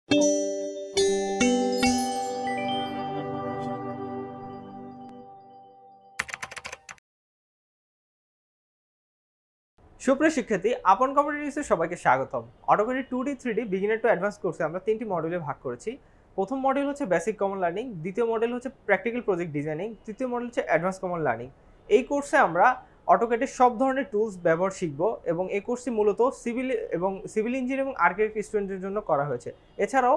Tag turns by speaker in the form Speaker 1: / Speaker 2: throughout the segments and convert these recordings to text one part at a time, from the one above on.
Speaker 1: সুপ্রিয় শিক্ষার্থী, আপন কম্পিউটার সবাইকে স্বাগতম। AutoCAD 2D 3D beginner to advance কোর্সে আমরা 3টি মডিউলে ভাগ করেছি। প্রথম মডিউল হচ্ছে বেসিক কমন লার্নিং, দ্বিতীয় মডিউল হচ্ছে প্র্যাকটিক্যাল প্রজেক্ট ডিজাইনিং, তৃতীয় মডিউল হচ্ছে অ্যাডভান্স কমন লার্নিং। এই কোর্সে আমরা অটোক্যাডের সব ধরনের টুলস ব্যবহার শিখব এবং এই কোর্সটি মূলত সিভিল ইঞ্জিনিয়ারিং এবং আর্কিটেক্ট স্টুডেন্টদের জন্য করা হয়েছে। এছাড়াও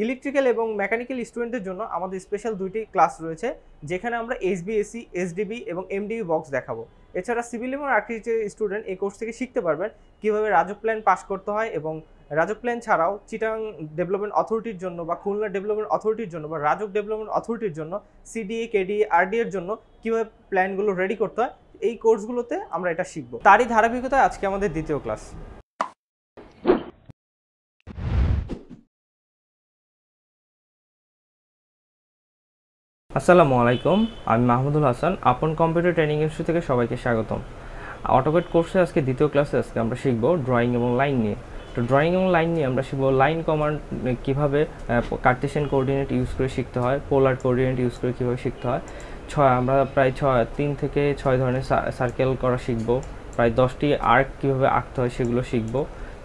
Speaker 1: ইলেকট্রিক্যাল এবং মেকানিক্যাল স্টুডেন্টদের জন্য আমাদের স্পেশাল 2টি ক্লাস রয়েছে, যেখানে আমরা HBAC, SDB এবং MDB বক্স দেখাবো। এছাড়া সিভিল এবং আর্কিটেকচার স্টুডেন্ট এই কোর্স থেকে শিখতে পারবেন কীভাবে রাজক প্ল্যান পাস করতে হয় এবং রাজক প্ল্যান ছাড়াও চিটাং ডেভেলপমেন্ট অথরিটির জন্য বা খুলনা ডেভেলপমেন্ট অথরিটির জন্য বা রাজক ডেভেলপমেন্ট অথরিটির জন্য CDA, KDA, RDA এর জন্য কীভাবে প্ল্যানগুলো রেডি করতে হয়, এই কোর্সগুলোতে আমরা এটা শিখবো। তারই ধারাবাহিকতায় আজকে আমাদের দ্বিতীয় ক্লাস। আসসালামু আলাইকুম, আমি মাহমুদুল হাসান। আপন কম্পিউটার ট্রেনিং ইনস্টিটিউট থেকে সবাইকে স্বাগতম। অটোক্যাড কোর্সে আজকে দ্বিতীয় ক্লাসে আজকে আমরা শিখব ড্রয়িং এবং লাইন নিয়ে। তো ড্রয়িং এবং লাইন নিয়ে আমরা শিখব লাইন কমান্ড কীভাবে কার্টেসিয়ান কোঅর্ডিনেট ইউজ করে শিখতে হয়, পোলার কোঅর্ডিনেট ইউজ করে কীভাবে শিখতে হয়। আমরা প্রায় 3 থেকে 6 ধরনের সার্কেল করা শিখব, প্রায় 10টি আর্ক কীভাবে আঁকতে হয় সেগুলো শিখব।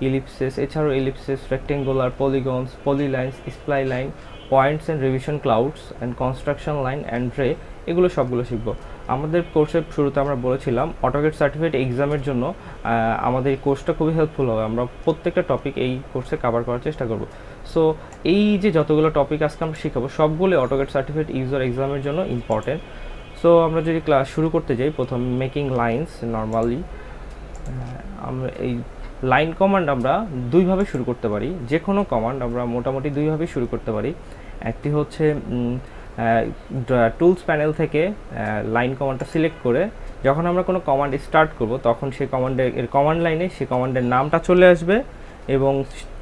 Speaker 1: ইলিপসিস, এছাড়াও ellipses, rectangular, polygons, polylines, spline, points and revision clouds and construction line and ray, এগুলো সবগুলো শিখব। আমাদের কোর্সের শুরুতে আমরা বলেছিলাম অটোক্যাড সার্টিফিকেট এক্সামের জন্য আমাদের এই কোর্সটা খুবই হেল্পফুল হবে। আমরা প্রত্যেকটা টপিক এই কোর্সে কভার করার চেষ্টা করব। সো এই যে যতগুলো টপিক আজকে আমরা শিখাবো সবগুলো অটোক্যাড সার্টিফিকেট ইউজার এক্সামের জন্য ইম্পর্টেন্ট। সো আমরা যদি ক্লাস শুরু করতে যাই, প্রথম মেকিং লাইন্স। নর্মালি আমরা এই লাইন কমান্ড আমরা দুইভাবে শুরু করতে পারি। যে কোনো কমান্ড আমরা মোটামুটি দুইভাবে শুরু করতে পারি। একটি হচ্ছে টুলস প্যানেল থেকে লাইন কমান্ডটা সিলেক্ট করে যখন আমরা কোনো কমান্ড স্টার্ট করব তখন সেই কমান্ড লাইনে সেই কমান্ডের নামটা চলে আসবে এবং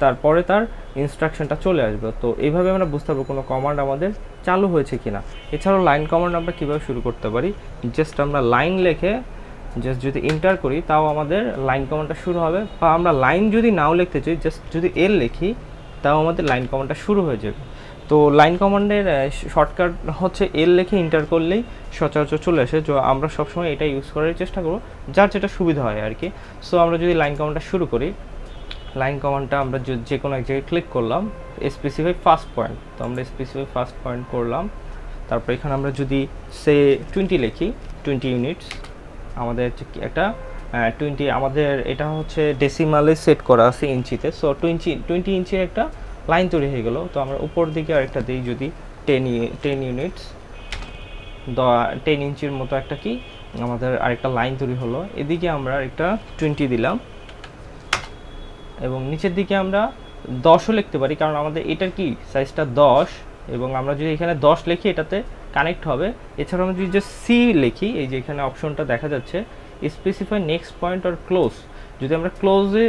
Speaker 1: তারপরে তার ইনস্ট্রাকশনটা চলে আসবে। তো এইভাবে আমরা বুঝতে পারবো কোনো কমান্ড আমাদের চালু হয়েছে কিনা। এছাড়াও লাইন কমান্ড আমরা কীভাবে শুরু করতে পারি, জাস্ট আমরা লাইন লিখে জাস্ট যদি এন্টার করি তাও আমাদের লাইন কমান্ডটা শুরু হবে। বা আমরা লাইন যদি নাও লিখতে চাই, জাস্ট যদি এল লিখি তাও আমাদের লাইন কমান্ডটা শুরু হয়ে যাবে। তো লাইন কমান্ডের শর্টকাট হচ্ছে এল লিখে এন্টার করলেই সচরাচর চলে আসে। তো আমরা সবসময় এটা ইউজ করার চেষ্টা করব, যার যেটা সুবিধা হয় আর কি। সো আমরা যদি লাইন কমান্ডটা শুরু করি, লাইন কমান্ডটা আমরা যে কোনো এক জায়গায় ক্লিক করলাম, স্পেসিফাই ফার্স্ট পয়েন্ট। তো আমরা স্পেসিফাই ফার্স্ট পয়েন্ট করলাম। তারপর এখানে আমরা যদি সে 20 লিখি, 20 ইউনিটস, আমাদের একটা 20, আমাদের এটা হচ্ছে ডেসিমালে সেট করা আছে ইঞ্চিতে। সো 20 ইঞ্চির একটা লাইন তৈরি হয়ে গেল। তো আমরা উপর দিকে আরেকটা দিই, যদি 10 ইউনিটস, 10 ইঞ্চির মতো একটা কি আমাদের আরেকটা লাইন তৈরি হলো। এদিকে আমরা একটা 20 দিলাম এবং নিচের দিকে আমরা 10ও লিখতে পারি, কারণ আমাদের এটার কি সাইজটা 10 এবং আমরা যদি এখানে 10 লিখি এটাতে কানেক্ট হবে। এছাড়াও আমরা যদি জাস্ট সি লিখি, এই যে এখানে অপশনটা দেখা যাচ্ছে specify next point or close, যদি আমরা ক্লোজে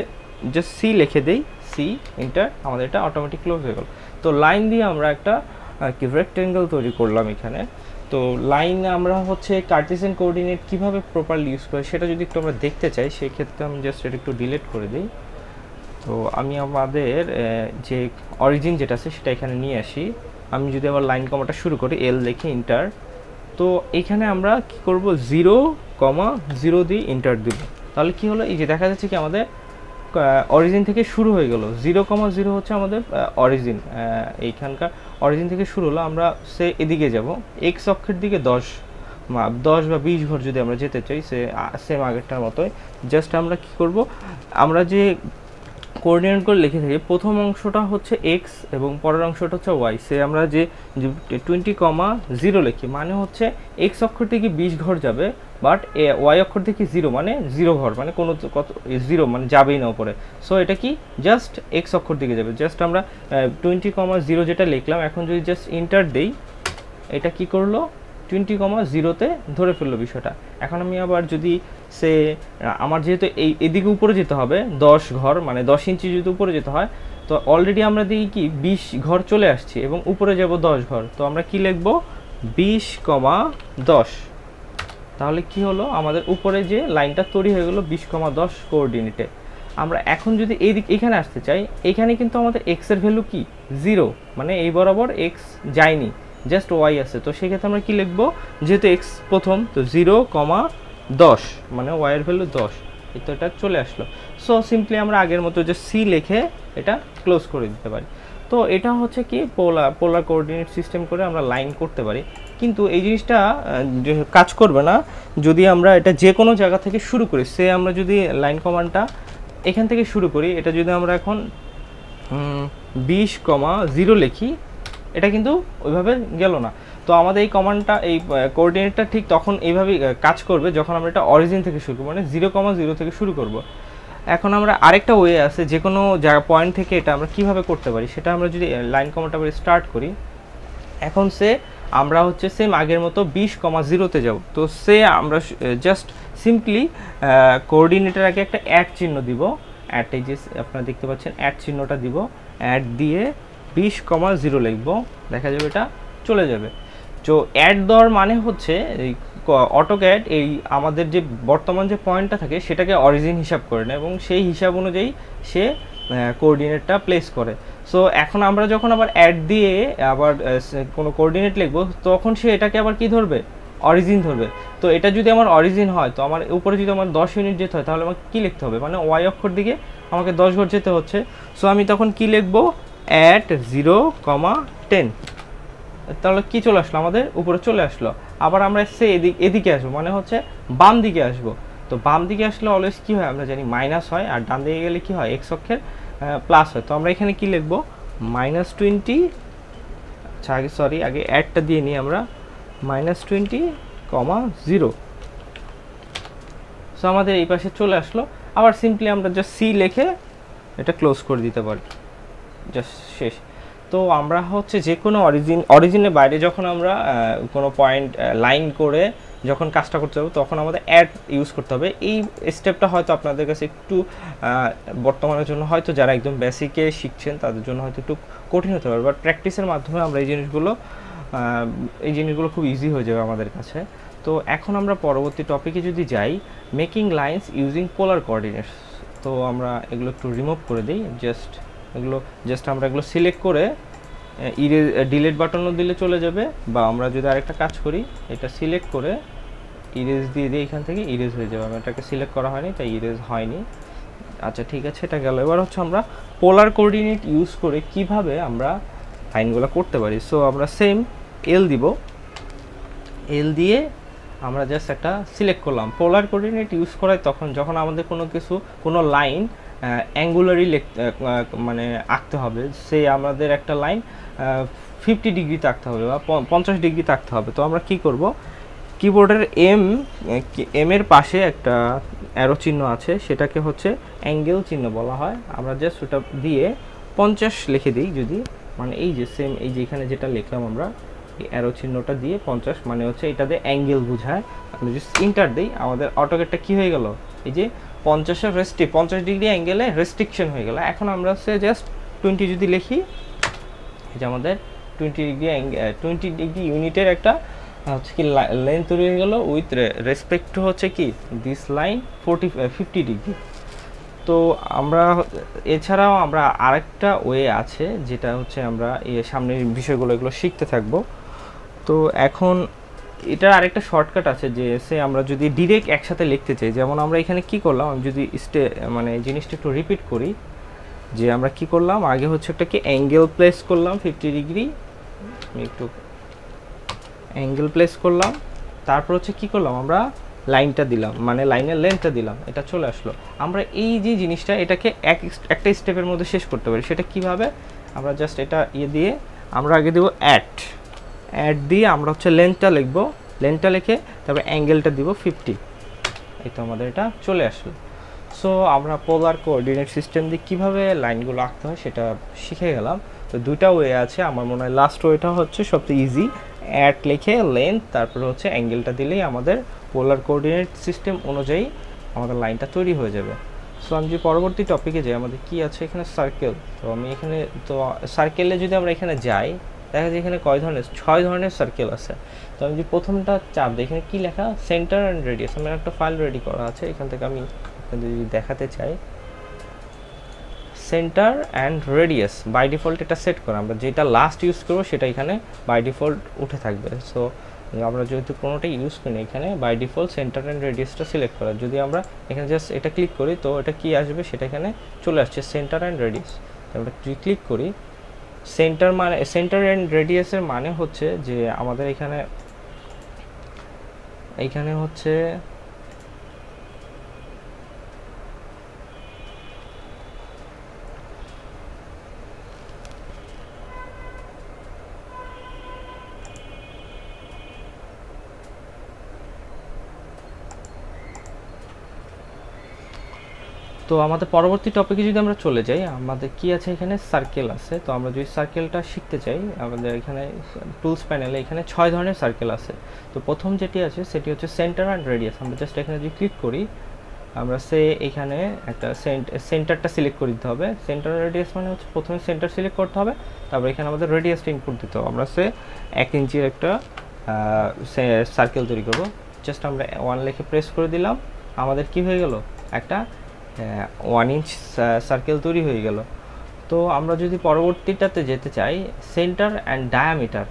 Speaker 1: জাস্ট সি লিখে দেই, সি এন্টার, আমাদের এটা অটোমেটিক ক্লোজ হয়ে গেল। তো লাইন দিয়ে আমরা একটা কি রেক্টেঙ্গেল তৈরি করলাম এখানে। তো লাইন আমরা হচ্ছে কার্টেসিয়ান কোঅর্ডিনেট কীভাবে প্রপারলি ইউজ করে সেটা যদি একটু আমরা দেখতে চাই, সেক্ষেত্রে আমি জাস্ট এটা একটু ডিলিট করে দিই। তো আমি আমাদের যে অরিজিন যেটা আছে সেটা এখানে নিয়ে আসি। আমি যদি আবার লাইন কমাটা শুরু করি, এল লিখে এন্টার, তো এখানে আমরা কি করব, 0,0 দিয়ে এন্টার দিব। তাহলে কি হলো, এই যে দেখা যাচ্ছে কি আমাদের অরিজিন থেকে শুরু হয়ে গেল। 0,0 হচ্ছে আমাদের অরিজিন, এইখানকার অরিজিন থেকে শুরু হলো। আমরা সে এদিকে যাব, এক্স অক্ষের দিকে 10 বা 20 ঘর যদি আমরা যেতে চাই, সেম আগেরটার মতোই। জাস্ট আমরা কি করব, আমরা যে কোঅর্ডিনেটগুলো লিখে থাকি, প্রথম অংশটা হচ্ছে এক্স এবং পরের অংশটা হচ্ছে ওয়াই। সে আমরা যে 20,0 লিখি, মানে হচ্ছে এক্স অক্ষর থেকে 20 ঘর যাবে, বাট ওয়াই অক্ষর থেকে 0 মানে 0 ঘর, মানে কোনো কত 0 মানে যাবেই না উপরে। সো এটা কি জাস্ট এক্স অক্ষর দিকে যাবে। জাস্ট আমরা 20,0 যেটা লিখলাম, এখন যদি জাস্ট এন্টার দেই, এটা কি করলো, 20,0-তে ধরে ফেললো বিষয়টা। এখন আমি আবার যদি সে আমার যেহেতু এদিকে উপরে যেতে হবে 10 ঘর, মানে 10 ইঞ্চি যদি উপরে যেতে হয়, তো অলরেডি আমরা দিই কি 20 ঘর চলে আসছি এবং উপরে যাব 10 ঘর। তো আমরা কি লিখব, 20,10। তাহলে কি হলো, আমাদের উপরে যে লাইনটা তৈরি হয়ে গেল 20,10 কোঅর্ডিনেটে। আমরা এখন যদি এখানে আসতে চাই, এখানে কিন্তু আমাদের এক্স এর ভ্যালু কি 0, মানে এই বরাবর এক্স যায়নি, জাস্ট ওয়াই আছে। তো সেক্ষেত্রে আমরা কি লিখবো, যেহেতু এক্স প্রথম, তো 0,10 মানে ওয়াই এর ভ্যালু 10, এই তো এটা চলে আসলো। সো সিম্পলি আমরা আগের মতো যে সি লিখে এটা ক্লোজ করে দিতে পারি। তো এটা হচ্ছে কি পোলার কোঅর্ডিনেট সিস্টেম করে আমরা লাইন করতে পারি। কিন্তু এই জিনিসটা কাজ করবে না যদি আমরা এটা যে কোনো জায়গা থেকে শুরু করি। সে আমরা যদি লাইন কমান্ডটা এখান থেকে শুরু করি, এটা যদি আমরা এখন 20,0 লিখি, এটা কিন্তু ওইভাবে গেল না। তো আমাদের এই কমান্ডটা, এই কোঅর্ডিনেটটা ঠিক তখন এইভাবেই কাজ করবে যখন আমরা এটা অরিজিন থেকে শুরু করব, মানে 0,0 থেকে শুরু করব। এখন আমরা আরেকটা ওয়ে আছে, যে কোনো জায়গা পয়েন্ট থেকে এটা আমরা কিভাবে করতে পারি, সেটা আমরা যদি লাইন কমান্ডটা স্টার্ট করি, এখন আমরা হচ্ছে সেম আগের মতো 20,0-তে যাব। তো আমরা জাস্ট সিম্পলি কোঅর্ডিনেটের আগে একটা অ্যাড চিহ্ন দিব, অ্যাড, এই যে আপনারা দেখতে পাচ্ছেন অ্যাড চিহ্নটা দিব, অ্যাড দিয়ে 20,0 লিখব, দেখা যাবে এটা চলে যাবে। তো অ্যাড দেওয়ার মানে হচ্ছে এই অটোক্যাড এই আমাদের যে বর্তমান যে পয়েন্টটা থাকে সেটাকে অরিজিন হিসাব করে নেয় এবং সেই হিসাব অনুযায়ী সে কোঅর্ডিনেটটা প্লেস করে। সো এখন আমরা যখন আবার অ্যাড দিয়ে আবার কোনো কোঅর্ডিনেট লিখবো, তখন সে এটাকে আবার কি ধরবে, অরিজিন ধরবে। তো এটা যদি আমার অরিজিন হয়, তো আমার উপরে যদি আমার 10 ইউনিট যেতে হয়, তাহলে আমাকে কী লিখতে হবে, মানে ওয়াই অক্ষর দিকে আমাকে 10 ঘর যেতে হচ্ছে। সো আমি তখন কি লিখবো, অ্যাট 0,10, তাহলে কি চলে আসলো, আমাদের উপরে চলে আসলো। আবার আমরা এদিকে আসবো, মানে হচ্ছে বাম দিকে আসবো। তো বাম দিকে আসলে অলওয়েজ কি হয় আমরা জানি, মাইনাস হয়, আর ডান দিকে গেলে কি হয়, এক্স অক্ষের প্লাস হয়। তো আমরা এখানে কি লিখবো, -20, আচ্ছা আগে সরি আগে অ্যাডটা দিয়ে নিই আমরা, -20,0। সো আমাদের এই পাশে চলে আসলো। আবার সিম্পলি আমরা জাস্ট সি লিখে এটা ক্লোজ করে দিতে পারি, জাস্ট শেষ। তো আমরা হচ্ছে যে কোনো অরিজিনের বাইরে যখন আমরা কোনো পয়েন্ট লাইন করে যখন কাজটা করতে হবে, তখন আমাদের অ্যাড ইউজ করতে হবে। এই স্টেপটা হয়তো আপনাদের কাছে একটু বর্তমানের জন্য হয়তো যারা একদম বেসিকে শিখছেন তাদের জন্য হয়তো একটু কঠিন হতে পারে, বাট প্র্যাকটিসের মাধ্যমে আমরা এই জিনিসগুলো খুব ইজি হয়ে যাবে আমাদের কাছে। তো এখন আমরা পরবর্তী টপিকে যদি যাই, মেকিং লাইন্স ইউজিং পোলার কোঅর্ডিনেটস। তো আমরা এগুলো একটু রিমুভ করে দিই, জাস্ট আমরা এগুলো সিলেক্ট করে ডিলিট বাটনও দিলে চলে যাবে, বা আমরা যদি আরেকটা কাজ করি, এটা সিলেক্ট করে ইরেজ দিয়ে দিই, এখান থেকে ইরেজ হয়ে যাবে। আমি এটাকে সিলেক্ট করা হয়নি তাই ইরেজ হয়নি। আচ্ছা ঠিক আছে, এটা গেল। এবার হচ্ছে আমরা পোলার কোঅর্ডিনেট ইউজ করে কিভাবে আমরা লাইনগুলো করতে পারি। সো আমরা সেম এল দিব, এল দিয়ে আমরা জাস্ট একটা সিলেক্ট করলাম। পোলার কোঅর্ডিনেট ইউজ করায় তখন যখন আমাদের কোনো লাইন অ্যাঙ্গুলারি মানে আঁকতে হবে, আমাদের একটা লাইন 50 ডিগ্রিতে আঁকতে হবে বা 50 ডিগ্রিতে আঁকতে হবে। তো আমরা কি করব, কিবোর্ডের এম এর পাশে একটা অ্যারো চিহ্ন আছে, সেটাকে হচ্ছে অ্যাঙ্গেল চিহ্ন বলা হয়। আমরা জাস্ট ওটা দিয়ে 50 লিখে দিই যদি, মানে এই যে সেম এই যে এখানে যেটা লিখলাম আমরা, এই অ্যারো চিহ্নটা দিয়ে 50 মানে হচ্ছে এটাতে অ্যাঙ্গেল বোঝায়। আমরা যদি ইন্টার দিই, আমাদের অটোক্যাডটা কি হয়ে গেল, এই যে 50 ডিগ্রি অ্যাঙ্গেলে রেস্ট্রিকশন হয়ে গেল। এখন আমরা জাস্ট 20 যদি লিখি, এই যে আমাদের 20 ডিগ্রি ইউনিটের একটা হচ্ছে কি লাইন তৈরি হয়ে গেল, উইথ রেসপেক্ট হচ্ছে কি দিস লাইন 50 ডিগ্রি। তো আমরা এছাড়াও আমরা আরেকটা ওয়ে আছে, যেটা হচ্ছে আমরা সামনের বিষয়গুলো এগুলো শিখতে থাকবো। তো এখন এটার আরেকটা শর্টকাট আছে, যে আমরা যদি ডিরেক্ট একসাথে লিখতে চাই, যেমন আমরা এখানে কি করলাম, আমি যদি মানে জিনিসটা একটু রিপিট করি, যে আমরা কি করলাম, আগে হচ্ছে একটা কি অ্যাঙ্গেল প্লেস করলাম 50 ডিগ্রি, আমি একটু অ্যাঙ্গেল প্লেস করলাম, তারপর হচ্ছে কি করলাম, আমরা লাইনটা দিলাম, মানে লাইনের লেন্থটা দিলাম, এটা চলে আসলো। আমরা এই যে জিনিসটা এটাকে একটা স্টেপের মধ্যে শেষ করতে পারি। সেটা কিভাবে, আমরা জাস্ট এটা দিয়ে আমরা আগে দেবো অ্যাড দিয়ে আমরা হচ্ছে লেন্থটা লিখবো, লেন্থটা লিখে তারপরে অ্যাঙ্গেলটা দিব 50, এই তো আমাদের এটা চলে আসলো। সো আমরা পোলার কোঅর্ডিনেট সিস্টেম দিয়ে কীভাবে লাইনগুলো আঁকতে হয় সেটা শিখে গেলাম। তো দুইটা ওয়ে আছে, আমার মনে হয় লাস্ট ওয়েটা হচ্ছে সবচেয়ে ইজি, অ্যাড লিখে লেন্থ তারপরে হচ্ছে অ্যাঙ্গেলটা দিলেই আমাদের পোলার কোঅর্ডিনেট সিস্টেম অনুযায়ী আমাদের লাইনটা তৈরি হয়ে যাবে। সো আমি যে পরবর্তী টপিকে যাই, আমাদের কি আছে এখানে, সার্কেল। তো আমি এখানে তো সার্কেলে যদি আমরা এখানে যাই, দেখা যায় এখানে 6 ধরনের সার্কেল আছে। তো আমি যে প্রথমটা চাপ দিই, এখানে কি লেখা, সেন্টার অ্যান্ড রেডিয়াস। আমার একটা ফাইল রেডি করা আছে, এখান থেকে আমি যদি দেখাতে চাই, centre and radius by default এটা সেট করা, আমরা যেটা লাস্ট ইউজ করবো সেটা এখানে বাই ডিফল্ট উঠে থাকবে। সো আমরা যেহেতু কোনোটাই ইউজ করি না, এখানে বাই ডিফল্ট সেন্টার অ্যান্ড রেডিয়াসটা সিলেক্ট করা। যদি আমরা এখানে জাস্ট এটা ক্লিক করি তো এটা কি আসবে, সেটা এখানে চলে আসছে সেন্টার অ্যান্ড রেডিয়াস। আমরা যদি ক্লিক করি, সেন্টার মানে সেন্টার অ্যান্ড রেডিয়াসের মানে হচ্ছে যে আমাদের এইখানে হচ্ছে তো আমাদের পরবর্তী টপিকে যদি আমরা চলে যাই, আমাদের কি আছে এখানে সার্কেল আছে। তো আমরা যদি সার্কেলটা শিখতে চাই, আমাদের এখানে টুলস প্যানেলে এখানে 6 ধরনের সার্কেল আছে। তো প্রথম যেটি আছে সেটি হচ্ছে সেন্টার অ্যান্ড রেডিয়াস। আমরা জাস্ট এখানে যদি ক্লিক করি, আমরা এখানে একটা সেন্টারটা সিলেক্ট করে দিতে হবে। সেন্টার রেডিয়াস মানে হচ্ছে প্রথমে সেন্টার সিলেক্ট করতে হবে, তারপর এখানে আমাদের রেডিয়াসটা ইনপুট দিতে হবে। আমরা 1 ইঞ্চির একটা সার্কেল তৈরি করব। জাস্ট আমরা 1 লিখে প্রেস করে দিলাম, আমাদের কি হয়ে গেল, একটা 1 ইঞ্চ সার্কেল তৈরি হয়ে গেল। তো আমরা যদি পরবর্তীটাতে যেতে চাই, centre and diameter,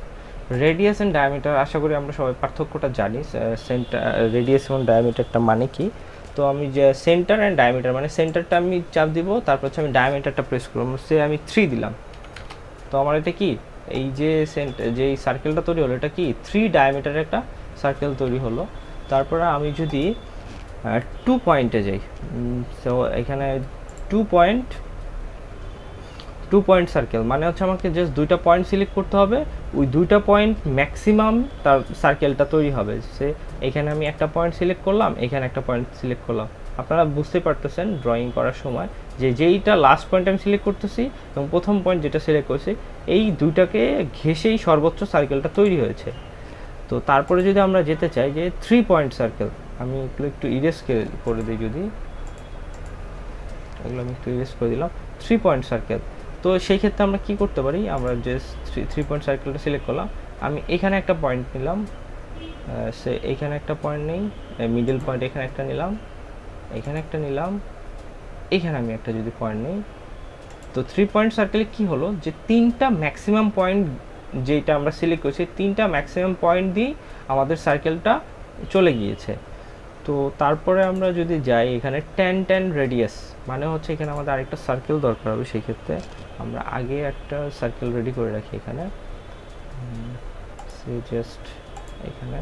Speaker 1: radius and diameter, আশা করি আমরা সবাই পার্থক্যটা জানি, সেন্টার রেডিয়াস এবং ডায়ামিটারটা মানে কি। তো আমি যে সেন্টার অ্যান্ড ডায়ামিটার মানে সেন্টারটা আমি চাপ দিব, তারপর হচ্ছে আমি ডায়ামিটারটা প্রেস করব, আমি 3 দিলাম। তো আমার এটা কি, এই যে যেই সার্কেলটা তৈরি হলো এটা কি 3 ডায়ামিটারের একটা সার্কেল তৈরি হলো। তারপরে আমি যদি 2 পয়েন্টে যাই, সো এখানে 2 পয়েন্ট সার্কেল মানে হচ্ছে আমাকে জাস্ট 2টা পয়েন্ট সিলেক্ট করতে হবে, ওই 2টা পয়েন্ট ম্যাক্সিমাম তার সার্কেলটা তৈরি হবে। এখানে আমি একটা পয়েন্ট সিলেক্ট করলাম, এখানে একটা পয়েন্ট সিলেক্ট করলাম। আপনারা বুঝতে পারতেছেন ড্রয়িং করার সময় যে যেইটা লাস্ট পয়েন্ট আমি সিলেক্ট করতেছি এবং প্রথম পয়েন্ট যেটা সিলেক্ট করছি, এই দুইটাকে ঘেঁষেই সর্বোচ্চ সার্কেলটা তৈরি হয়েছে। তো তারপরে যদি আমরা যেতে চাই যে 3 পয়েন্ট সার্কেল, আমি একটু ইরেজ করে দিই, যদি এগুলো আমি একটু ইরেজ করে দিলাম, 3 পয়েন্ট সার্কেল। তো সেই ক্ষেত্রে আমরা কি করতে পারি, আমরা যে 3 পয়েন্ট সার্কেলটা সিলেক্ট করলাম, আমি এখানে একটা পয়েন্ট নিলাম, এখানে একটা পয়েন্ট নেই, মিডল পয়েন্ট এখানে একটা নিলাম, এখানে একটা নিলাম, এখানে আমি একটা যদি পয়েন্ট নিই, তো 3 পয়েন্ট সার্কেলে কি হলো যে 3টা ম্যাক্সিমাম পয়েন্ট যেটা আমরা সিলেক্ট করছি, 3টা ম্যাক্সিমাম পয়েন্ট দিয়ে আমাদের সার্কেলটা চলে গিয়েছে। তো তারপরে আমরা যদি যাই এখানে 10 রেডিয়াস মানে হচ্ছে এখানে আমাদের আরেকটা সার্কেল দরকার হবে। সেই ক্ষেত্রে আমরা আগে একটা সার্কেল রেডি করে রাখি এখানে, জাস্ট এখানে।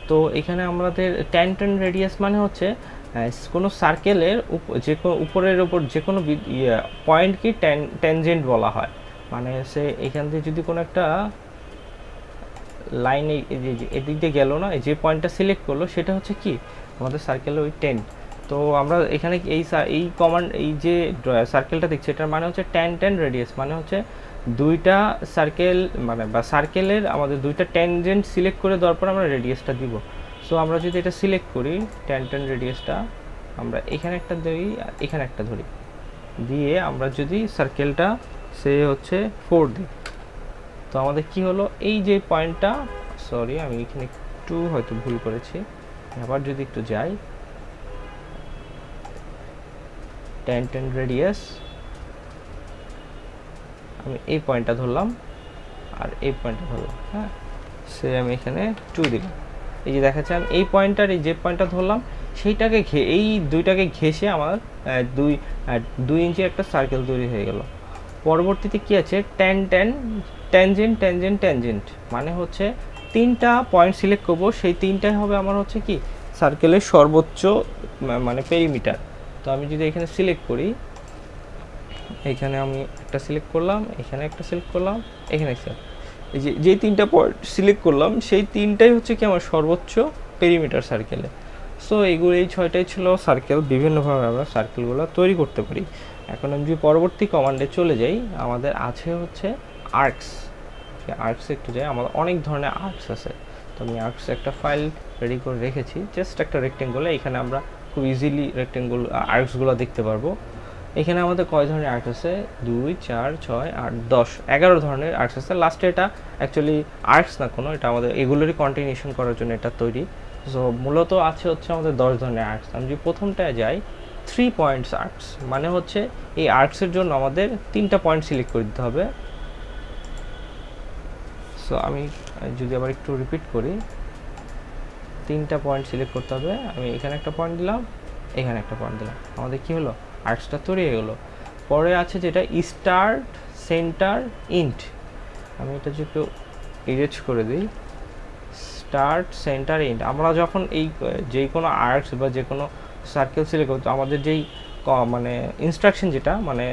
Speaker 1: তো এখানে আমাদের 10 রেডিয়াস মানে হচ্ছে কোনো সার্কেলের উপরের উপর যে কোনো পয়েন্টকে ট্যানজেন্ট বলা হয়। মানে এখান থেকে যদি কোনো একটা লাইন এদিক দিয়ে গেল না, যে পয়েন্টটা সিলেক্ট করলো সেটা হচ্ছে কি আমাদের সার্কেলের ওই 10। তো আমরা এখানে এই কমান্ড, এই যে সার্কেলটা দেখছি এটার মানে হচ্ছে 10 রেডিয়াস মানে হচ্ছে 2টা সার্কেল মানে বা সার্কেলের আমাদের 2টা ট্যানজেন্ট সিলেক্ট করে দেওয়ার পর আমরা রেডিয়াসটা দিব। সো আমরা যদি এটা সিলেক্ট করি 10 রেডিয়াসটা, আমরা এখানে একটা ধরি আর এখানে একটা ধরি, দিয়ে আমরা যদি সার্কেলটা হচ্ছে 4 দিই, তো আমাদের কি হলো, এই যে পয়েন্টটা, সরি আমি এখানে একটু হয়তো ভুল করেছি, আবার যদি একটু যাই 10 রেডিয়াস, আমি এই পয়েন্টটা ধরলাম আর এই পয়েন্টটা ধরলাম, হ্যাঁ, আমি এখানে 2 দিলাম। এই যে দেখাচ্ছে আমি এই পয়েন্টটার এই যে পয়েন্টটা ধরলাম সেইটাকে এই দুইটাকে ঘেঁষে আমার 2 ইঞ্চি একটা সার্কেল তৈরি হয়ে গেল। পরবর্তীতে কি আছে, ট্যানজেন্ট মানে হচ্ছে 3টা পয়েন্ট সিলেক্ট করবো, সেই 3টাই হবে আমার হচ্ছে কি সার্কেলের সর্বোচ্চ মানে পেরিমিটার। তো আমি যদি এখানে সিলেক্ট করি, এখানে আমি একটা সিলেক্ট করলাম, এখানে একটা সিলেক্ট করলাম, এখানে এই যে 3টা পয়েন্ট সিলেক্ট করলাম সেই 3টাই হচ্ছে কি আমার সর্বোচ্চ পেরিমিটার সার্কেলে। সো এই 6টাই ছিল সার্কেল, বিভিন্নভাবে আমরা সার্কেলগুলো তৈরি করতে পারি। এখন আমি যদি পরবর্তী কমান্ডে চলে যাই, আমাদের আছে হচ্ছে আর্কস একটু যাই, আমাদের অনেক ধরনের আর্কস আছে। তো আমি আর্কস একটা ফাইল রেডি করে রেখেছি, জাস্ট একটা রেক্টেঙ্গলে, এখানে আমরা খুব ইজিলি আর্কসগুলো দেখতে পারবো। এখানে আমাদের কয় ধরনের আর্কস আছে, 2 4 6 8 10 11 ধরনের আর্কস আছে। লাস্টে এটা অ্যাকচুয়ালি আর্কস না কোনো, এটা আমাদের এগুলোরই কন্টিনিউশন করার জন্য এটা তৈরি। সো মূলত আছে হচ্ছে আমাদের 10 ধরনের আর্কস। আমি যদি প্রথমটায় যাই, 3 পয়েন্টস আর্কস, মানে হচ্ছে এই আর্কসের জন্য আমাদের 3টা পয়েন্ট সিলেক্ট করে দিতে হবে। সো আমি যদি আবার একটু রিপিট করি, 3টা পয়েন্ট সিলেক্ট করতে হবে। আমি এখানে একটা পয়েন্ট দিলাম, এখানে একটা পয়েন্ট দিলাম, আমাদের কি হলো, আর্কসটা তৈরি হয়ে গেলো। পরে আছে যেটা স্টার্ট সেন্টার ইন্ট, আমি এটা যদি একটু ইরেজ করে দিই, স্টার্ট সেন্টার ইন্ট। আমরা যখন এই যে কোনো আর্কস বা যে কোনো সার্কেল সিলেক্ট করতে আমাদের যেই মানে ইনস্ট্রাকশন যেটা মানে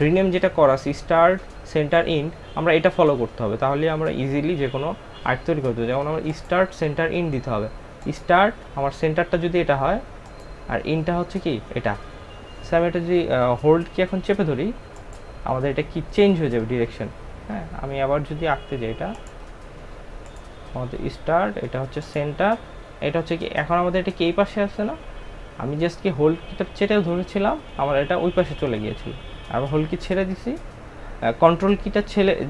Speaker 1: রিনেম যেটা করা আছে স্টার্ট সেন্টার ইন্ট, আমরা এটা ফলো করতে হবে, তাহলে আমরা ইজিলি যে কোনো আর্ক তৈরি করতে হবে। যেমন আমার স্টার্ট সেন্টার ইন্ট দিতে হবে, স্টার্ট আমার সেন্টারটা যদি এটা হয় আর ইনটা হচ্ছে কি এটা। সো আমি এটা যদি হোল্ড কি এখন চেপে ধরি, আমাদের এটা কি চেঞ্জ হয়ে যাবে ডিরেকশন। হ্যাঁ, আমি আবার যদি আঁকতে যাই, এটা আমাদের স্টার্ট, এটা হচ্ছে সেন্টার, এটা হচ্ছে কি এখন আমাদের এটা কি এই পাশে আসছে না, আমি জাস্ট কি হোল্ড কিটা চেটেও ধরেছিলাম, আমার এটা ওই পাশে চলে গিয়েছিল। আবার হোল্ড কি ছেড়ে দিছি, কন্ট্রোল কিটা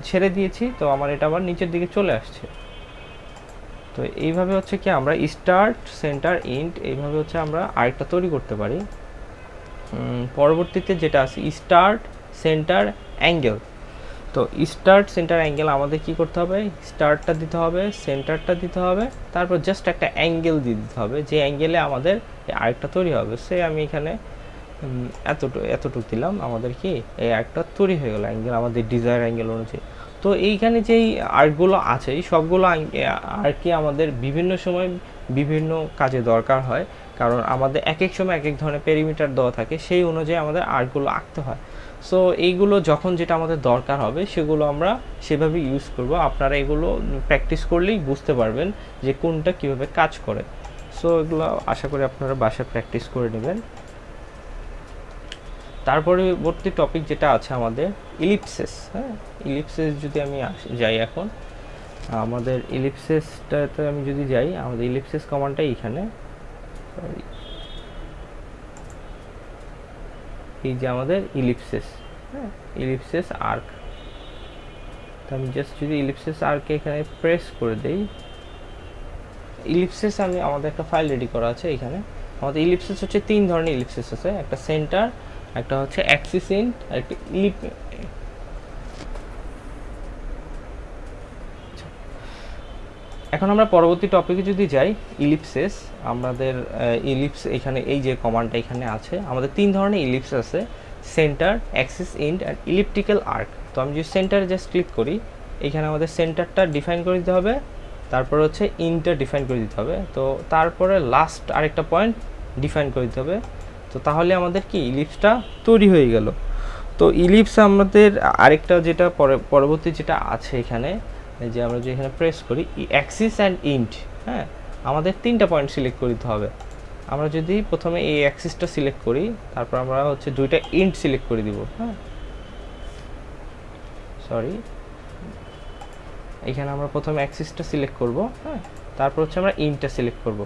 Speaker 1: ছেড়ে দিয়েছি, তো আমার এটা আবার নিচের দিকে চলে আসছে। তো এইভাবে হচ্ছে কি আমরা স্টার্ট সেন্টার ইন্ট এইভাবে হচ্ছে আমরা আরেকটা তৈরি করতে পারি। পরবর্তীতে যেটা আছে স্টার্ট সেন্টার অ্যাঙ্গেল। তো স্টার্ট সেন্টার অ্যাঙ্গেল আমাদের কি করতে হবে, স্টার্টটা দিতে হবে, সেন্টারটা দিতে হবে, তারপর জাস্ট একটা অ্যাঙ্গেল দিয়ে দিতে হবে, যে অ্যাঙ্গেলে আমাদের আরেকটা তৈরি হবে। সে আমি এখানে এতটুকু দিলাম, আমাদের কি এই আরেকটা তৈরি হয়ে গেল অ্যাঙ্গেল আমাদের ডিজায়ার অ্যাঙ্গেল অনুযায়ী। তো এইখানে যেই আর্টগুলো আছে এই সবগুলো আর কি আমাদের বিভিন্ন সময় বিভিন্ন কাজে দরকার হয়, কারণ আমাদের এক এক সময় এক এক ধরনের পেরিমিটার দেওয়া থাকে, সেই অনুযায়ী আমাদের আর্টগুলো আঁকতে হয়। সো এইগুলো যখন যেটা আমাদের দরকার হবে সেগুলো আমরা সেভাবে ইউজ করব। আপনারা এগুলো প্র্যাকটিস করলেই বুঝতে পারবেন যে কোনটা কিভাবে কাজ করে। সো এগুলো আশা করি আপনারা বাসায় প্র্যাকটিস করে নেবেন। তারপরবর্তী টপিক যেটা আছে আমাদের ইলিপসেস। হ্যাঁ, ইলিপসেস যদি আমি যাই এখন আমাদের ইলিপসেসটাতে আমি যদি যাই, আমাদের ইলিপসেস কমান্ডটা এইখানে, এই যে আমাদের ইলিপসেস, হ্যাঁ ইলিপসেস আর্ক। তো আমি জাস্ট যদি ইলিপসেস আর্কে এখানে প্রেস করে দেই, ইলিপসেস আমি আমাদের একটা ফাইল রেডি করা আছে এখানে। আমাদের ইলিপসেস হচ্ছে 3 ধরনের ইলিপসেস আছে, একটা সেন্টার, একটা হচ্ছে অ্যাক্সিস ইন্ট, আর একটা ইলিপ। এখন আমরা পরবর্তী টপিকে যদি যাই, ইলিপসেস। আমাদের ইলিপস এখানে এই যে কমান্ডটা এখানে আছে, আমাদের 3 ধরনের ইলিপস আছে, সেন্টার, অ্যাক্সিস ইন্ট আর ইলিপ্টিক্যাল আর্ক। তো আমি যদি সেন্টারে জাস্ট ক্লিক করি, এখানে আমাদের সেন্টারটা ডিফাইন করে দিতে হবে, তারপর হচ্ছে ইনটা ডিফাইন করে দিতে হবে, তো তারপরে লাস্ট আরেকটা পয়েন্ট ডিফাইন করে দিতে হবে। তো তাহলে আমাদের কি ইলিপসটা তৈরি হয়ে গেল। তো ইলিপস আমাদের আরেকটা যেটা পরবর্তী যেটা আছে এখানে, যে আমরা যে এখানে প্রেস করি অ্যাক্সিস অ্যান্ড ইন্ট, হ্যাঁ আমাদের 3টা পয়েন্ট সিলেক্ট করে দিতে হবে। আমরা যদি প্রথমে এই অ্যাক্সিসটা সিলেক্ট করি, তারপর আমরা হচ্ছে 2টা ইন্ট সিলেক্ট করে দিব। হ্যাঁ সরি, এখানে আমরা প্রথমে অ্যাক্সিসটা সিলেক্ট করব, হ্যাঁ তারপর হচ্ছে আমরা ইন্টটা সিলেক্ট করব।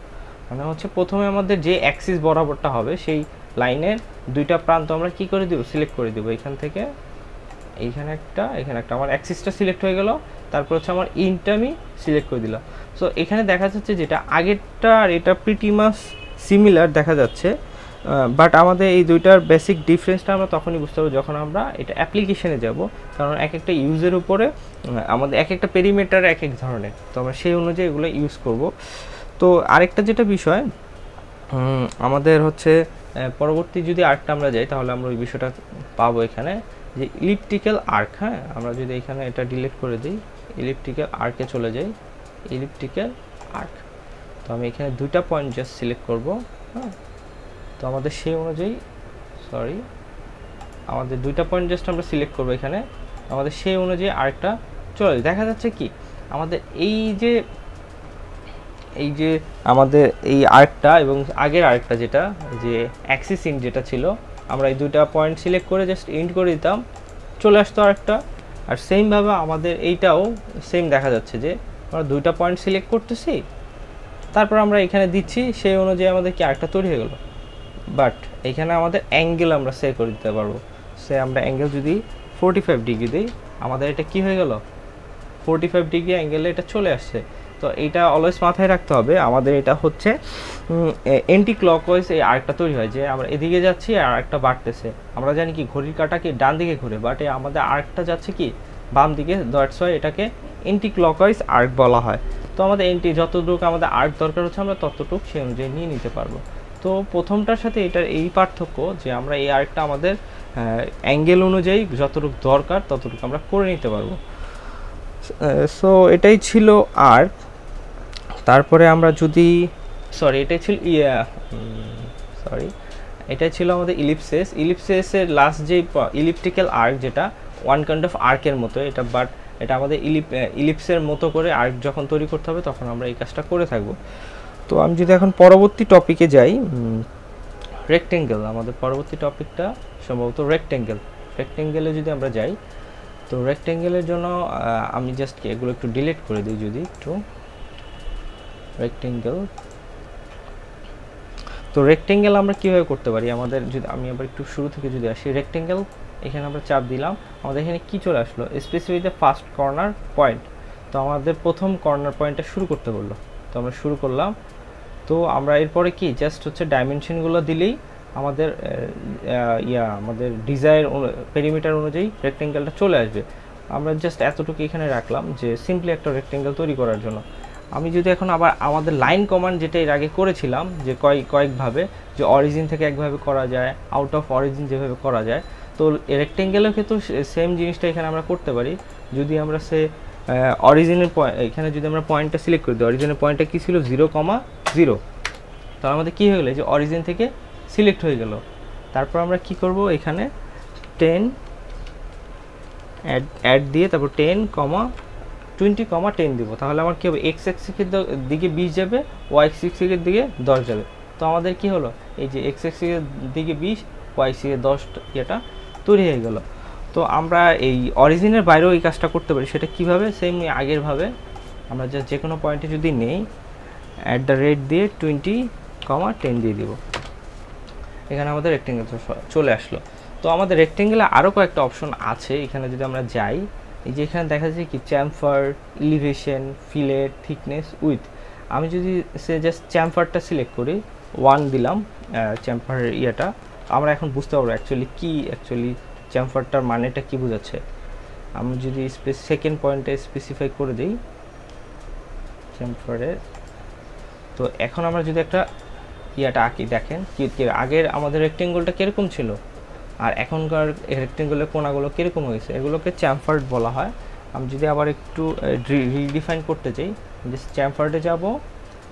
Speaker 1: মানে হচ্ছে প্রথমে আমাদের যে অ্যাক্সিস বরাবরটা হবে সেই লাইনের 2টা প্রান্ত আমরা কি করে দিব, সিলেক্ট করে দিব। এখান থেকে এইখানে একটা, এখানে একটা, আমার অ্যাক্সিসটা সিলেক্ট হয়ে গেল, তারপর হচ্ছে আমার ইনটা আমি সিলেক্ট করে দিলাম। সো এখানে দেখা যাচ্ছে যেটা আগেরটা আর এটা প্রিটি মাচ সিমিলার দেখা যাচ্ছে, বাট আমাদের এই দুইটার বেসিক ডিফারেন্সটা আমরা তখনই বুঝতে পারবো যখন আমরা এটা অ্যাপ্লিকেশনে যাব, কারণ এক একটা ইউজের উপরে আমাদের এক একটা পেরিমিটার এক এক ধরনের, তো আমরা সেই অনুযায়ী এগুলো ইউজ করব। তো আরেকটা যেটা বিষয় আমাদের হচ্ছে পরবর্তী যদি আর্কটা আমরা যাই, তাহলে আমরা ওই বিষয়টা পাবো এখানে, যে ইলিপ্টিক্যাল আর্ক। হ্যাঁ, আমরা যদি এখানে এটা ডিলিট করে দিই, ইলিপ্টিক্যাল আর্কে চলে যাই, ইলিপ্টিক্যাল আর্ক। তো আমি এখানে 2টা পয়েন্ট জাস্ট সিলেক্ট করব। হ্যাঁ, তো আমাদের সেই অনুযায়ী আমাদের 2টা পয়েন্ট জাস্ট আমরা সিলেক্ট করব এখানে, আমাদের সেই অনুযায়ী আর্কটা চলে দেখা যাচ্ছে কি আমাদের এই যে আমাদের এই আর্কটা এবং আগের আর্কটা যেটা যে অ্যাক্সিস ইন্ট যেটা ছিল, আমরা এই 2টা পয়েন্ট সিলেক্ট করে জাস্ট ইন্ট করে দিতাম, চলে আসতো আরেকটা। আর সেমভাবে আমাদের এইটাও সেম দেখা যাচ্ছে যে আমরা 2টা পয়েন্ট সিলেক্ট করতেছি, তারপর আমরা এখানে দিচ্ছি, সেই অনুযায়ী আমাদের কি আরেকটা তৈরি হয়ে গেল। বাট এখানে আমাদের অ্যাঙ্গেল আমরা সেট করে দিতে পারবো। সে আমরা অ্যাঙ্গেল যদি 45 ডিগ্রি দিই, আমাদের এটা কি হয়ে গেল, 45 ডিগ্রি অ্যাঙ্গেলে এটা চলে আসছে। তো এটা অলওয়েজ মাথায় রাখতে হবে আমাদের। এটা হচ্ছে এন্টি ক্লকওয়াইজ এই আর্কটা তৈরি হয়, যে আমরা এদিকে যাচ্ছি আর আর্কটা বাড়তেছে। আমরা জানি কি ঘড়ির কাঁটা কি ডান দিকে ঘুরে, বাট আমাদের আর্কটা যাচ্ছে কি বাম দিকে, দ্যাটস ওয়াই এটাকে এন্টি ক্লকওয়াইজ আর্ক বলা হয়। তো আমাদের যতটুকু আমাদের আর্ক দরকার হচ্ছে আমরা ততটুকু সেই অনুযায়ী নিয়ে নিতে পারবো। তো প্রথমটার সাথে এটার এই পার্থক্য যে আমরা এই আর্কটা আমাদের অ্যাঙ্গেল অনুযায়ী যতটুকু দরকার ততটুকু আমরা করে নিতে পারবো। সো এটাই ছিল আর্ক। তারপরে আমরা যদি এটাই ছিল আমাদের ইলিপসেসের লাস্ট যে ইলিপ্টিক্যাল আর্ক, যেটা ওয়ান কাইন্ড অফ আর্কের মতো এটা, বাট এটা আমাদের ইলিপসের মতো করে আর্ক যখন তৈরি করতে হবে তখন আমরা এই কাজটা করে থাকবো। তো আমি যদি এখন পরবর্তী টপিকে যাই, রেক্টেঙ্গেল, আমাদের পরবর্তী টপিকটা সম্ভবত রেক্টেঙ্গেলে যদি আমরা যাই, তো রেক্টেঙ্গেলের জন্য আমি জাস্ট এগুলো একটু ডিলিট করে দিই। যদি একটু রেক্টেঙ্গেল আমরা কীভাবে করতে পারি, আমাদের যদি আমি আবার একটু শুরু থেকে যদি আসি, রেক্টেঙ্গেল এখানে আমরা চাপ দিলাম, আমাদের এখানে কি চলে আসলো, specify the first corner point. তো আমাদের প্রথম কর্নার পয়েন্টটা শুরু করতে বললো, তো আমরা শুরু করলাম। তো আমরা এরপরে কি জাস্ট হচ্ছে ডাইমেনশনগুলো দিলেই আমাদের আমাদের ডিজাইর পেরিমিটার অনুযায়ী রেক্টেঙ্গেলটা চলে আসবে। আমরা জাস্ট এতটুকু এখানে রাখলাম যে সিম্পলি একটা রেক্টেঙ্গেল তৈরি করার জন্য। আমি যদি এখন আবার আমাদের লাইন কমান্ড যেটা এর আগে করেছিলাম, যে কয়েকভাবে, যে অরিজিন থেকে একভাবে করা যায়, আউট অফ অরিজিন যেভাবে করা যায়, তো রেক্টেঙ্গেলের ক্ষেত্রেও সেম জিনিসটা এখানে আমরা করতে পারি। যদি আমরা অরিজিনের এখানে যদি আমরা পয়েন্টটা সিলেক্ট করে দিই, অরিজিনের পয়েন্টটা কী ছিল 0,0, তাহলে আমাদের কী হয়ে গেলো, যে অরিজিন থেকে সিলেক্ট হয়ে গেল। তারপর আমরা কি করব, এখানে 10 অ্যাড দিয়ে তারপর 10,20,10 দিব। তাহলে আমার কী হবে, এক্স অ্যাক্সিসের দিকে 20 যাবে, ওয়াই অ্যাক্সিসের দিকে 10 যাবে। তো আমাদের কি হলো, এই যে এক্স অ্যাক্সিসের দিকে 20, ওয়াই অ্যাক্সিসের 10 এটা তৈরি হয়ে গেল। তো আমরা এই অরিজিনের বাইরেও এই কাজটা করতে পারি। সেটা কীভাবে, সেম আগেরভাবে আমরা যে কোনো পয়েন্টে যদি নেই, @ দিয়ে 20,10 দিয়ে দিব, এখানে আমাদের রেক্টেঙ্গেল চলে আসলো। তো আমাদের রেক্টেঙ্গেলে আরও কয়েকটা অপশন আছে। এখানে যদি আমরা যাই, এই যে এখানে দেখা যায় কি chamfer, elevation, fillet, thickness, with. আমি যদি জাস্ট চ্যামফারটা সিলেক্ট করি, 1 দিলাম, চ্যামফারের আমরা এখন বুঝতে পারবো অ্যাকচুয়ালি চ্যামফারটার মানেটা কি বোঝাচ্ছে। আমি যদি সেকেন্ড পয়েন্টে স্পেসিফাই করে দিই চ্যামফারের, তো এখন আমরা যদি একটা আঁকি, দেখেন কি আগের আমাদের রেক্টেঙ্গলটা কীরকম ছিল আর এখনকার রেক্টেঙ্গলের কোণাগুলো কীরকম হয়েছে, এগুলোকে চ্যামফার্ড বলা হয়। আমি যদি আবার একটু রিডিফাইন করতে চাই, যে চ্যামফার্ডে যাব,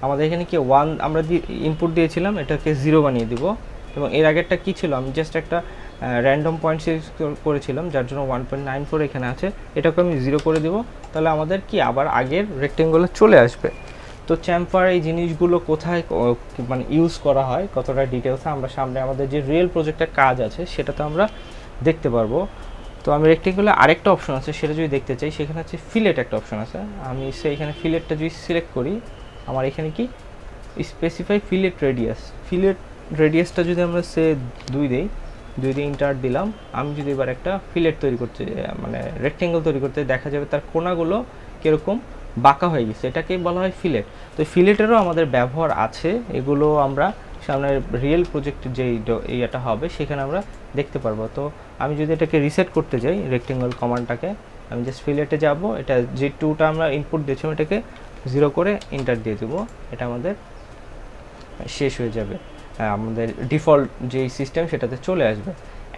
Speaker 1: আমাদের এখানে কি 1 আমরা ইনপুট দিয়েছিলাম, এটাকে 0 বানিয়ে দিব। এবং এর আগেরটা কি ছিল, আমি জাস্ট একটা র্যান্ডম পয়েন্ট সিলেক্ট করেছিলাম, যার জন্য 1.94 এখানে আছে, এটাকে আমি 0 করে দিব। তাহলে আমাদের কি আবার আগের রেক্টেঙ্গলে চলে আসবে। তো চ্যামফার এই জিনিসগুলো কোথায় মানে ইউজ করা হয়, কতটা ডিটেলসে আমরা সামনে আমাদের যে রিয়েল প্রজেক্টের কাজ আছে সেটাতে আমরা দেখতে পারবো। তো আমি রেক্টেঙ্গলে আরেকটা অপশন আছে, সেটা যদি দেখতে চাই, সেখানে হচ্ছে ফিলেট একটা অপশন আছে। আমি এখানে ফিলেটটা যদি সিলেক্ট করি, আমার এখানে কি স্পেসিফাই ফিলেট রেডিয়াসটা যদি আমরা 2 দিই, 2 দিয়ে ইন্টার দিলাম। আমি যদি এবার একটা ফিলেট তৈরি করতে, মানে রেক্টেঙ্গল তৈরি করতে, দেখা যাবে তার কোণাগুলো কীরকম বাঁকা হয়ে গেছে, এটাকেই বলা হয় ফিলেট। তো ফিলেটেরও আমাদের ব্যবহার আছে, এগুলো আমরা সামনে রিয়েল প্রজেক্টের যে এটা হবে সেখানে আমরা দেখতে পারবো। তো আমি যদি এটাকে রিসেট করতে যাই, রেক্টেঙ্গল কমান্ডটাকে, আমি জাস্ট ফিলেটে যাব, এটা যে 2টা আমরা ইনপুট দিয়েছিলাম এটাকে 0 করে এন্টার দিয়ে দেবো, এটা আমাদের শেষ হয়ে যাবে, আমাদের ডিফল্ট যেই সিস্টেম সেটাতে চলে আসবে।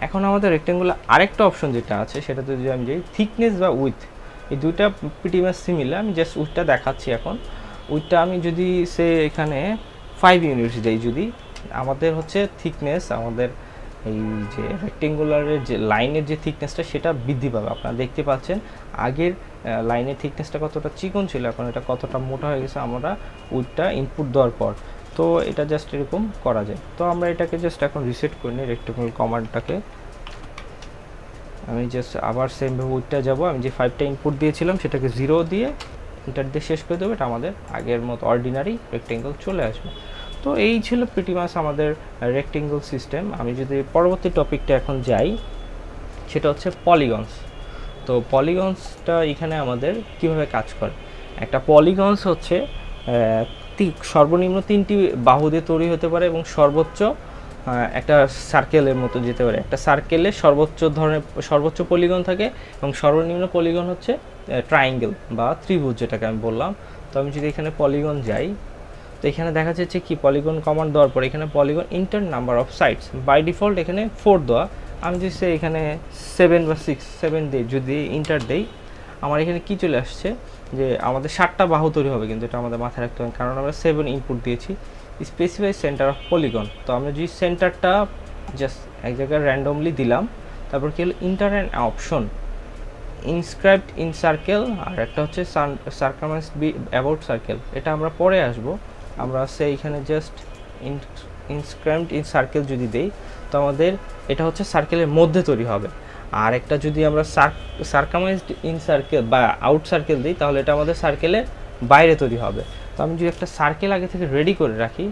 Speaker 1: এখন আমাদের রেক্টেঙ্গুলার আরেকটা অপশন যেটা আছে, সেটাতে যদি আমি যাই থিকনেস বা উইথ, এই দুইটা প্রিটি মাচ সিমিলার। আমি জাস্ট উইথটা দেখাচ্ছি। এখন উইথটা আমি যদি এখানে 5 ইউনিটস যাই, যদি আমাদের হচ্ছে থিকনেস, আমাদের এই যে রেক্টেঙ্গুলারের যে লাইনের যে থিকনেসটা সেটা বৃদ্ধি পাবে। আপনারা দেখতে পাচ্ছেন আগের লাইনের থিকনেসটা কতটা চিকন ছিল, এখন এটা কতটা মোটা হয়ে গেছে আমরা উইথটা ইনপুট দেওয়ার পর। তো এটা জাস্ট এরকম করা যায়। তো আমরা এটাকে জাস্ট এখন রিসেট করে নিই রেক্টেঙ্গল কমান্ডটাকে। আমি জাস্ট আবার সেমভাবে উইথটা যাব, আমি যে 5টা ইনপুট দিয়েছিলাম সেটাকে 0 দিয়ে এন্টার দিয়ে শেষ করে দেবো, এটা আমাদের আগের মতো অর্ডিনারি রেক্টেঙ্গল চলে আসবে। তো এই ছিল প্রিটি মাচ আমাদের রেক্টেঙ্গল সিস্টেম। আমি যদি পরবর্তী টপিকটা এখন যাই, সেটা হচ্ছে পলিগনস। তো পলিগনসটা এখানে আমাদের কিভাবে কাজ করে। একটা পলিগনস হচ্ছে সর্বনিম্ন 3টি বাহু দিয়ে তৈরি হতে পারে এবং সর্বোচ্চ একটা সার্কেলের মতো যেতে পারে। একটা সার্কেলে সর্বোচ্চ পলিগন থাকে এবং সর্বনিম্ন পলিগন হচ্ছে ট্রায়াঙ্গেল বা ত্রিভুজ, যেটাকে আমি বললাম। তো আমি যদি এখানে পলিগন যাই, তো এখানে দেখা যাচ্ছে কি পলিগন কমান্ড দেওয়ার পর এখানে polygon enter number of sides by default এখানে 4 দেওয়া। আমি যদি এখানে 7 বা 7 দিই, যদি ইন্টার দেই, আমার এখানে কি চলে আসছে যে আমাদের 7টা বাহু তৈরি হবে, কিন্তু এটা আমাদের মাথায় রাখতে হবে কারণ আমরা 7 ইনপুট দিয়েছি। স্পেসিফাই সেন্টার অফ পলিগন, তো আমরা যদি সেন্টারটা জাস্ট এক জায়গায় র্যান্ডমলি দিলাম, তারপর কি হলো enter and option inscribed in circle, আর একটা হচ্ছে সার্কামফারেন্স অ্যাবাউট সার্কেল, এটা আমরা পরে আসব। আমরা এইখানে জাস্ট ইনস্ক্রাইবড ইন সার্কেল যদি দেই, তো আমাদের এটা হচ্ছে সার্কেলের মধ্যে তৈরি হবে। আর একটা যদি আমরা সার্কামফারেন্সড ইন সার্কেল বা আউট সার্কেল দিই, তাহলে এটা আমাদের সার্কেলের বাইরে তৈরি হবে। তো আমি যদি একটা সার্কেল আগে থেকে রেডি করে রাখি,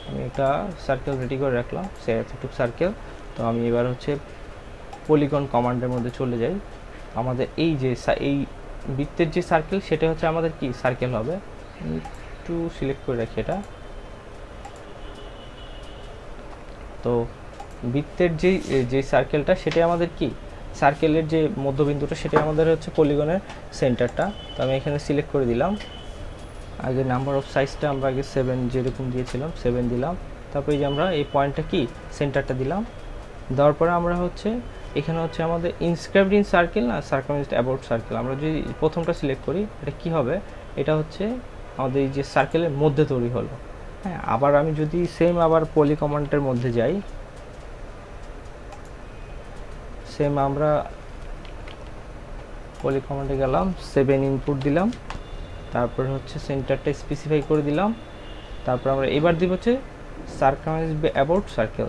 Speaker 1: আমি একটা সার্কেল রেডি করে রাখলাম, সে এতটুকু সার্কেল। তো আমি এবার হচ্ছে পলিগন কমান্ডের মধ্যে চলে যাই। আমাদের এই যে এই বৃত্তের যে সার্কেল, সেটা হচ্ছে আমাদের কি সার্কেল হবে। একটু সিলেক্ট করে রাখি এটা। তো বৃত্তের যে সার্কেলটা, সেটাই আমাদের কি সার্কেলের যে মধ্যবিন্দুটা, সেটাই আমাদের হচ্ছে পলিগনের সেন্টারটা। তো আমি এখানে সিলেক্ট করে দিলাম। আগে নাম্বার অফ সাইজটা আমরা আগে 7 যেরকম দিয়েছিলাম 7 দিলাম। তারপরে যে আমরা এই পয়েন্টটা কি সেন্টারটা দিলাম। দেওয়ার পরে আমরা হচ্ছে এখানে হচ্ছে আমাদের ইনস্ক্রাইবড ইন সার্কেল না সার্কামফারেন্স অ্যাবাউট সার্কেল, আমরা যদি প্রথমটা সিলেক্ট করি, এটা কি হবে, এটা হচ্ছে আমাদের এই যে সার্কেলের মধ্যে তৈরি হলো। হ্যাঁ, আবার আমি যদি সেম আবার পলি কমান্ডের মধ্যে যাই, সেম আমরা পলি কমান্ডে গেলাম, 7 ইনপুট দিলাম, তারপর হচ্ছে সেন্টারটা স্পেসিফাই করে দিলাম। তারপর আমরা এবার দিব হচ্ছে সার্কামফারেন্স অ্যাবাউট সার্কেল।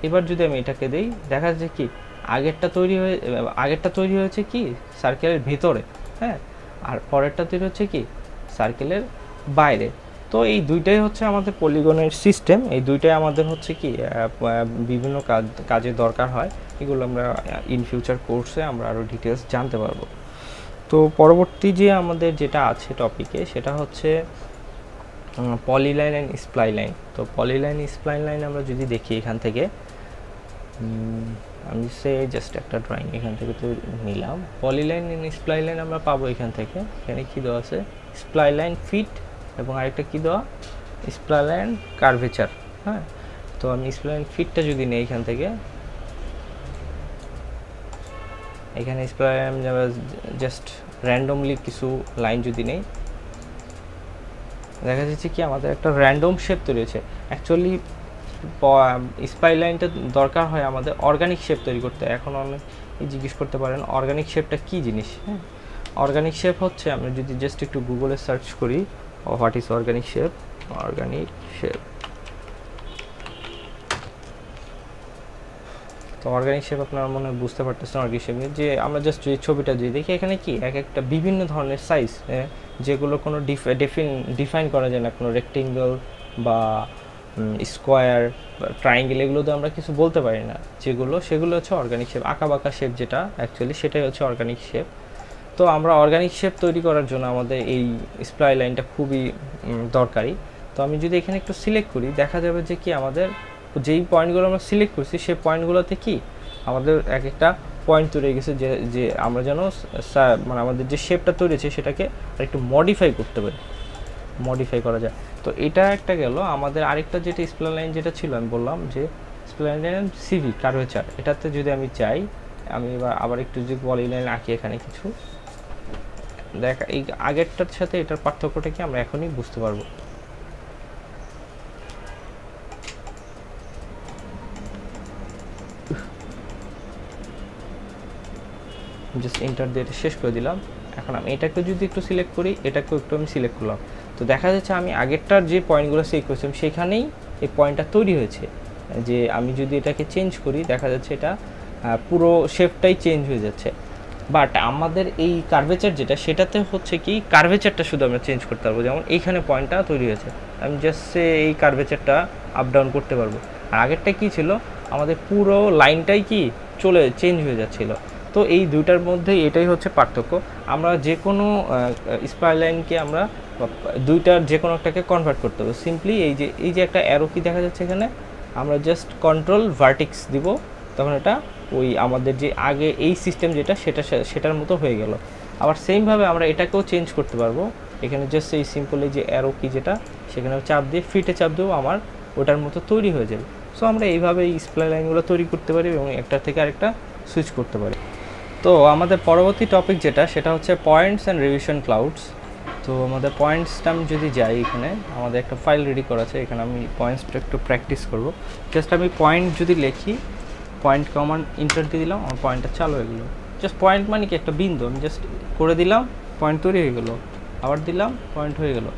Speaker 1: এবার যদি আমি এটাকে দেই, দেখা যাচ্ছে কি আগেরটা তৈরি হয়েছে কি সার্কেলের ভিতরে, হ্যাঁ, আর পরেরটা তৈরি হচ্ছে কি সার্কেলের বাইরে। তো এই দুইটাই হচ্ছে আমাদের পলিগনের সিস্টেম। এই দুইটাই আমাদের হচ্ছে কি বিভিন্ন কাজে দরকার হয়। এগুলো আমরা ইন ফিউচার কোর্সে আমরা আরও ডিটেলস জানতে পারবো। তো পরবর্তী যে আমাদের যেটা আছে টপিকে, সেটা হচ্ছে পলিলাইন অ্যান্ড স্প্লাইলাইন। তো পলিলাইন স্প্লাইন লাইন আমরা যদি দেখি এখান থেকে, আমি জাস্ট একটা ড্রয়িং এখান থেকে তো নিলাম। পলিলাইন অ্যান্ড স্প্লাইলাইন আমরা পাবো এখান থেকে। এখানে কী দেওয়া আছে, স্প্লাইলাইন ফিট এবং আরেকটা কী দেওয়া স্প্লাইলাইন কার্ভেচার। হ্যাঁ, তো আমি স্প্লাইলাইন ফিটটা যদি নিই এখান থেকে, এখানে স্প্লাইলাইন জাস্ট র্যান্ডমলি কিছু লাইন যদি নেই, দেখা যাচ্ছে কি আমাদের একটা র্যান্ডম শেপ তৈরি হয়েছে। অ্যাকচুয়ালি স্প্লাইলাইনটা দরকার হয় আমাদের অর্গানিক শেপ তৈরি করতে। এখন অনেক জিজ্ঞেস করতে পারেন অর্গানিক শেপটা কী জিনিস। হ্যাঁ, অর্গানিক শেপ হচ্ছে, আমরা যদি জাস্ট একটু গুগলে সার্চ করি হোয়াট ইজ অর্গানিক শেপ, তো অর্গানিক শেপ আপনারা মনে হয় বুঝতে পারতেছেন। অর্গানিক শেপ যে আমরা জাস্ট যে ছবিটা যদি দেখি, এখানে কি এক একটা বিভিন্ন ধরনের সাইজ, যেগুলো কোনো ডিফাইন করা যায় না, কোনো রেক্টেঙ্গল বা স্কোয়ার ট্রায়াঙ্গেল, এগুলো তো আমরা কিছু বলতে পারি না, সেগুলো হচ্ছে অর্গানিক শেপ। আঁকাবাঁকা শেপ যেটা অ্যাকচুয়ালি সেটাই হচ্ছে অর্গানিক শেপ। তো আমরা অর্গানিক শেপ তৈরি করার জন্য আমাদের এই স্প্লাই লাইনটা খুবই দরকারি। তো আমি যদি এখানে একটু সিলেক্ট করি, দেখা যাবে যে কি আমাদের যেই পয়েন্টগুলো আমরা সিলেক্ট করছি, সেই পয়েন্টগুলোতে কি আমাদের এক একটা পয়েন্ট তৈরি হয়ে গেছে, যে আমরা যেন মানে আমাদের যে শেপটা তৈরি হয়েছে সেটাকে একটু মডিফাই করতে পারি, মডিফাই করা যায়। তো এটা একটা গেল। আমাদের আরেকটা যেটা স্প্লাইন লাইন যেটা ছিল, আমি বললাম যে স্প্লাইন লাইন সিভি কার্ভেচার, এটাতে যদি আমি চাই, আমি এবার আবার একটু যদি পলি লাইন আঁকি এখানে কিছু, দেখা এই আগেরটার সাথে এটার পার্থক্যটা কি আমরা এখনই বুঝতে পারবো। জাস্ট এন্টার দিয়ে শেষ করে দিলাম। এখন আমি এটাকে যদি একটু সিলেক্ট করি, এটাকেও একটু আমি সিলেক্ট করলাম, তো দেখা যাচ্ছে আমি আগেরটার যে পয়েন্টগুলো সিলেক্ট করেছিলাম সেখানেই এই পয়েন্টটা তৈরি হয়েছে। যে আমি যদি এটাকে চেঞ্জ করি, দেখা যাচ্ছে এটা পুরো শেপটাই চেঞ্জ হয়ে যাচ্ছে। বাট আমাদের এই কার্ভেচার যেটা, সেটাতে হচ্ছে কি কার্ভেচারটা শুধু আমরা চেঞ্জ করতে পারবো। যেমন এইখানে পয়েন্টটা তৈরি হয়েছে, আমি জাস্ট এই কার্ভেচারটা আপ ডাউন করতে পারবো। আর আগেরটা কি ছিল, আমাদের পুরো লাইনটাই কি চেঞ্জ হয়ে যাচ্ছিলো। তো এই দুইটার মধ্যে এটাই হচ্ছে পার্থক্য। আমরা যে কোনো স্পাইলাইনকে আমরা দুইটার যে কোনো একটাকে কনভার্ট করতে হবে সিম্পলি। এই যে একটা অ্যারো কি দেখা যাচ্ছে এখানে, আমরা জাস্ট কন্ট্রোল ভার্টিক্স দিব, তখন এটা ওই আমাদের যে আগে এই সিস্টেম যেটা সেটার মতো হয়ে গেল। আবার সেমভাবে আমরা এটাকেও চেঞ্জ করতে পারবো। এখানে জাস্ট এই সিম্পল এই যে অ্যারো কি যেটা, সেখানে চাপ দিয়ে ফিটে চাপ দেবো, আমার ওটার মতো তৈরি হয়ে যাবে। সো আমরা এইভাবে এই স্প্লাইন লাইনগুলো তৈরি করতে পারি এবং একটা থেকে আরেকটা সুইচ করতে পারি। তো আমাদের পরবর্তী টপিক যেটা, সেটা হচ্ছে পয়েন্টস অ্যান্ড রিভিশন ক্লাউডস। তো আমাদের পয়েন্টসটা আমি যদি যাই, এখানে আমাদের একটা ফাইল রেডি করা আছে, এখানে আমি পয়েন্টসটা একটু প্র্যাকটিস করব। জাস্ট আমি পয়েন্ট যদি লিখি, পয়েন্ট কমান্ড ইন্টার দিয়ে দিলাম, আমার পয়েন্টটা চালু হয়ে গেলো। জাস্ট পয়েন্ট মানে কি একটা বিন্দু, আমি জাস্ট করে দিলাম, পয়েন্ট তৈরি হয়ে গেলো, আবার দিলাম, পয়েন্ট হয়ে গেলো।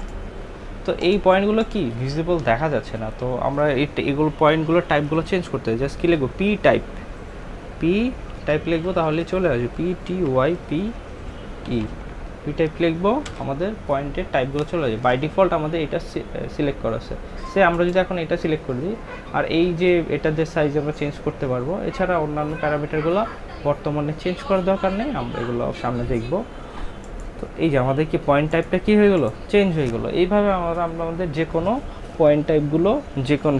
Speaker 1: তো এই পয়েন্টগুলো কি ভিজিবল দেখা যাচ্ছে না, তো আমরা এগুলো পয়েন্টগুলোর টাইপগুলো চেঞ্জ করতে হবে। জাস্ট কি লিখবো, পি টাইপ লিখবো, তাহলে চলে আসবে PTYPE পি টাইপ লিখবো, আমাদের পয়েন্টের টাইপগুলো চলে আসবে। বাই ডিফল্ট আমাদের এটা সিলেক্ট করা আছে। সে আমরা যদি এখন এটা সিলেক্ট করে দিই, আর এই যে এটার যে সাইজ আমরা চেঞ্জ করতে পারবো, এছাড়া অন্যান্য প্যারামিটারগুলো বর্তমানে চেঞ্জ করার দরকার নেই, আমরা এগুলো সামনে দেখবো। তো এই যে আমাদের কি পয়েন্ট টাইপটা কী হয়ে গেলো, চেঞ্জ হয়ে গেলো। এইভাবে আমরা আমাদের যে কোনো পয়েন্ট টাইপগুলো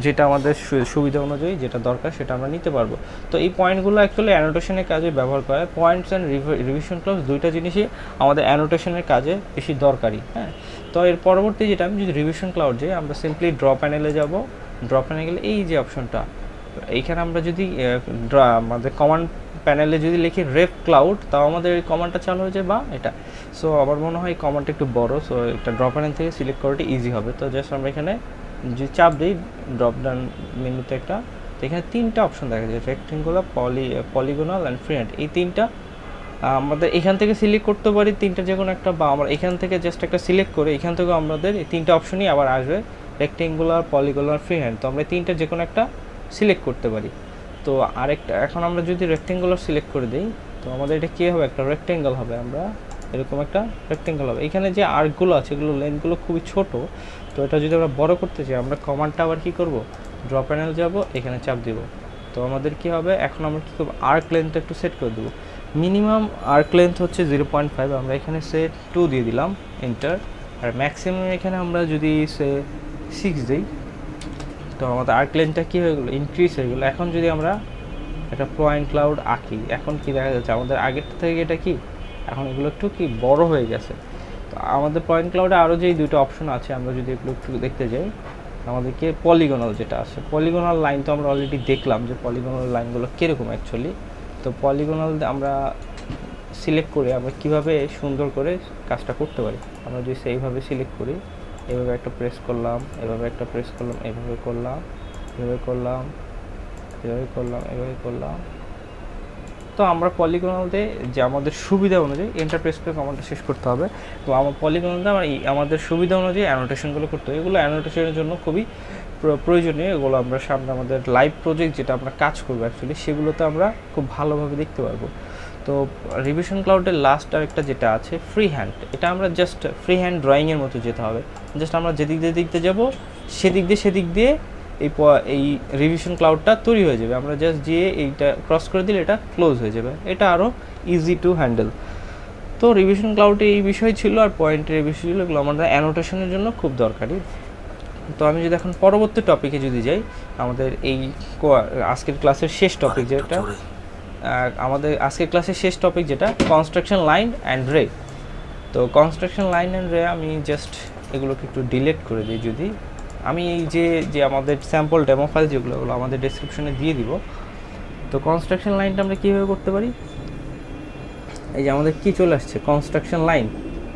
Speaker 1: যেটা আমাদের সুবিধা অনুযায়ী যেটা দরকার সেটা আমরা নিতে পারবো। তো এই পয়েন্টগুলো অ্যাকচুয়ালি অ্যানোটেশনের কাজে ব্যবহার করে। পয়েন্টস অ্যান্ড রিভিশন ক্লাউজ দুইটা জিনিসই আমাদের অ্যানোটেশনের কাজে বেশি দরকারি। হ্যাঁ, তো এর পরবর্তী যেটা, আমি যদি রিভিশন ক্লাউড যাই, আমরা সিম্পলি ড্র প্যানেলে যাব। ড্র প্যানেলে গেলে এই যে অপশনটা, এইখানে আমরা যদি আমাদের কমান্ড প্যানেলে যদি লিখি রেফ ক্লাউড, তাও আমাদের এই কমান্ডটা চালু হয়ে যায়, বা এটা। সো আমার মনে হয় এই কমান্ডটা একটু বড়, সো এটা ড্র প্যানেল থেকে সিলেক্ট করাটা ইজি হবে। তো জাস্ট আমরা এখানে যদি চাপ দিই ড্রপ ডাউন মেনুতে একটা, তো এখানে তিনটা অপশন দেখা যায়, rectangular, polygonal and free hand. এই তিনটা আমাদের এখান থেকে সিলেক্ট করতে পারি, তিনটা যে কোনো একটা, বা আমরা এখান থেকে জাস্ট একটা সিলেক্ট করে এখান থেকেও আমাদের এই তিনটা অপশনই আবার আসবে, রেক্টেঙ্গুলার, পলিগোনাল, ফ্রি হ্যান্ড। তো আমরা তিনটা যে কোনো একটা সিলেক্ট করতে পারি। তো আরেকটা, এখন আমরা যদি রেক্টেঙ্গুলার সিলেক্ট করে দিই, তো আমাদের এটা কী হবে, একটা রেক্টেঙ্গল হবে, আমরা এরকম একটা রেক্টেঙ্গল হবে। এখানে যে আর্কগুলো আছে এগুলো লেন্থগুলো খুবই ছোট, তো এটা যদি আমরা বড় করতে চাই, আমরা কমান্ডটা আবার কী করব, ড্র প্যানেল যাব, এখানে চাপ দিব। তো আমাদের কি হবে, এখন আমরা কী করবো, আর্ক লেন্থটা একটু সেট করে দেবো। মিনিমাম আর্ক লেন্থ হচ্ছে 0.5, আমরা এখানে সে 2 দিয়ে দিলাম, এন্টার। আর ম্যাক্সিমাম এখানে আমরা যদি সে 6 দিই, তো আমাদের আর্ক লেন্থটা কী হয়ে গেলো, ইনক্রিজ হয়ে গেলো। এখন যদি আমরা একটা পয়েন্ট ক্লাউড আঁকি, এখন কি দেখা যাচ্ছে, আমাদের আগের থেকে এটা কি এখন এগুলো একটু কি বড় হয়ে গেছে। তো আমাদের পয়েন্ট ক্লাউডে আরও যেই দুটো অপশন আছে, আমরা যদি এগুলো একটু দেখতে যাই, আমাদেরকে পলিগোনাল যেটা আছে, পলিগোনাল লাইন তো আমরা অলরেডি দেখলাম যে পলিগোনাল লাইনগুলো কীরকম অ্যাকচুয়ালি। তো পলিগোনাল আমরা সিলেক্ট করে আমরা কীভাবে সুন্দর করে কাজটা করতে পারি, আমরা যদি সেইভাবে সিলেক্ট করি, এভাবে একটা প্রেস করলাম, এভাবে একটা প্রেস করলাম, এভাবে করলাম, এভাবে করলাম, এভাবে করলাম, এভাবে করলাম। তো আমরা পলিগোনালতে যে আমাদের সুবিধা অনুযায়ী এন্টার প্রেস করে কমান্ডটা শেষ করতে হবে। তো আমার পলিগোনালতে আমাদের সুবিধা অনুযায়ী অ্যানোটেশনগুলো করতে হবে। এগুলো অ্যানোটেশনের জন্য খুবই প্রয়োজনীয়। এগুলো আমরা সামনে আমাদের লাইভ প্রজেক্ট যেটা আমরা কাজ করবো অ্যাকচুয়ালি, সেগুলোতে আমরা খুব ভালোভাবে দেখতে পারবো। তো রিভিশন ক্লাউডের লাস্ট আরেকটা যেটা আছে ফ্রি হ্যান্ড, এটা আমরা জাস্ট ফ্রি হ্যান্ড ড্রয়িংয়ের মতো যেতে হবে। জাস্ট আমরা যেদিক দিয়ে যাবো, সেদিক দিয়ে এই রিভিশন ক্লাউডটা তৈরি হয়ে যাবে। আমরা জাস্ট গিয়ে এইটা ক্রস করে দিলে এটা ক্লোজ হয়ে যাবে, এটা আরও ইজি টু হ্যান্ডেল। তো রিভিশন ক্লাউডে এই বিষয় ছিল, আর পয়েন্টের এই বিষয় ছিল, এগুলো আমাদের অ্যানোটেশনের জন্য খুব দরকারি। তো আমি যদি এখন পরবর্তী টপিকে যদি যাই, আমাদের এই আজকের ক্লাসের শেষ টপিক যেটা, আমাদের আজকের ক্লাসের শেষ টপিক যেটা কনস্ট্রাকশন লাইন অ্যান্ড রে। তো কনস্ট্রাকশন লাইন অ্যান্ড রে আমি জাস্ট এগুলোকে একটু ডিলিট করে দিই। যদি আমি এই যে আমাদের স্যাম্পল ডেমো ফাইল যেগুলো, ওগুলো আমাদের ডেসক্রিপশনে দিয়ে দিব। তো কনস্ট্রাকশন লাইনটা আমরা কীভাবে করতে পারি, এই যে আমাদের কি চলে আসছে কনস্ট্রাকশন লাইন,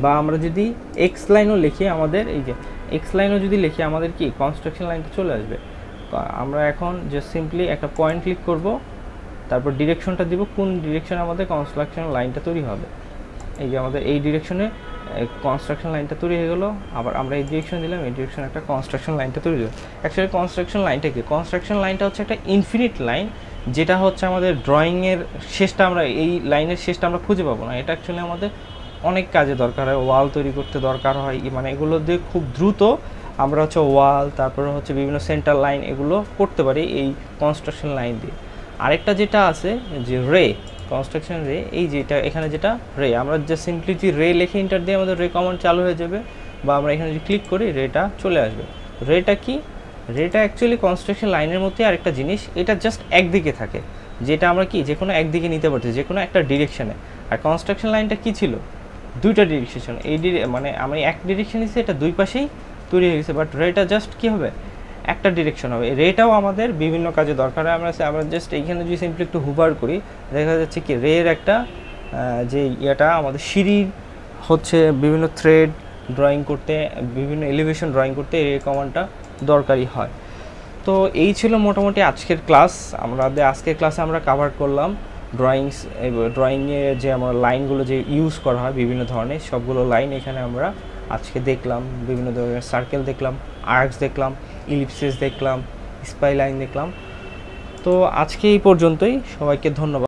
Speaker 1: বা আমরা যদি এক্স লাইনও লিখি, আমাদের এই যে এক্স লাইনও যদি লিখি, আমাদের কি কনস্ট্রাকশন লাইনটা চলে আসবে। তো আমরা এখন জাস্ট সিম্পলি একটা পয়েন্ট ক্লিক করব, তারপর ডিরেকশনটা দিব, কোন ডিরেকশনে আমাদের কনস্ট্রাকশন লাইনটা তৈরি হবে। এই যে আমাদের এই ডিরেকশনে কনস্ট্রাকশন লাইনটা তৈরি হয়ে গেলো। আবার আমরা এই ডিরেকশন দিলাম, এই ডিরেকশনে একটা কনস্ট্রাকশন লাইনটা তৈরি হলো। অ্যাকচুয়ালি কনস্ট্রাকশন লাইনটা কি, কনস্ট্রাকশন লাইনটা হচ্ছে একটা ইনফিনিট লাইন, যেটা হচ্ছে আমাদের ড্রয়িংয়ের শেষটা, আমরা এই লাইনের শেষটা আমরা খুঁজে পাবো না। এটা অ্যাকচুয়ালি আমাদের অনেক কাজে দরকার হয়, ওয়াল তৈরি করতে দরকার হয়, মানে এগুলো দিয়ে খুব দ্রুত আমরা হচ্ছে ওয়াল, তারপরে হচ্ছে বিভিন্ন সেন্টার লাইন এগুলো করতে পারি এই কনস্ট্রাকশন লাইন দিয়ে। আরেকটা যেটা আছে যে কনস্ট্রাকশন রে, এই যেটা এখানে যেটা রে, আমরা জাস্ট সিম্পলি যদি রে লিখে এন্টার দিয়ে আমাদের রে কমান্ড চালু হয়ে যাবে, বা আমরা এখানে যদি ক্লিক করি রেটা চলে আসবে। রেটা কি? রেটা অ্যাকচুয়ালি কনস্ট্রাকশন লাইনের মধ্যে আরেকটা জিনিস, এটা জাস্ট একদিকে থাকে, যেটা আমরা কি যে কোনো একদিকে নিতে পারছি, যে কোনো একটা ডিরেকশনে। আর কনস্ট্রাকশন লাইনটা কি ছিল? দুইটা ডিরেকশন, এই মানে আমি এক ডিরেকশন নিচ্ছি, এটা দুই পাশেই তৈরি হয়ে গেছে। বাট রেটা জাস্ট কী হবে? একটা ডিরেকশন হবে। রেটাও আমাদের বিভিন্ন কাজে দরকার হয়। আমরা জাস্ট এইখানে যদি সিম্পলি একটু হুভার করি, দেখা যাচ্ছে কি রের একটা যে ইয়েটা আমাদের সিঁড়ির হচ্ছে বিভিন্ন থ্রেড ড্রয়িং করতে, বিভিন্ন এলিভেশন ড্রয়িং করতে রে কমান্ডটা দরকারি হয়। তো এই ছিল মোটামুটি আজকের ক্লাস। আজকের ক্লাসে আমরা কাভার করলাম ড্রয়িংয়ে যে আমার লাইনগুলো যে ইউজ করা হয় বিভিন্ন ধরনের, সবগুলো লাইন এখানে আমরা আজকে দেখলাম। বিভিন্ন ধরনের সার্কেল দেখলাম, আর্কস দেখলাম, ইলিপসিস দেখলাম, স্পাই লাইন দেখলাম। তো আজকে এই পর্যন্তই, সবাইকে ধন্যবাদ।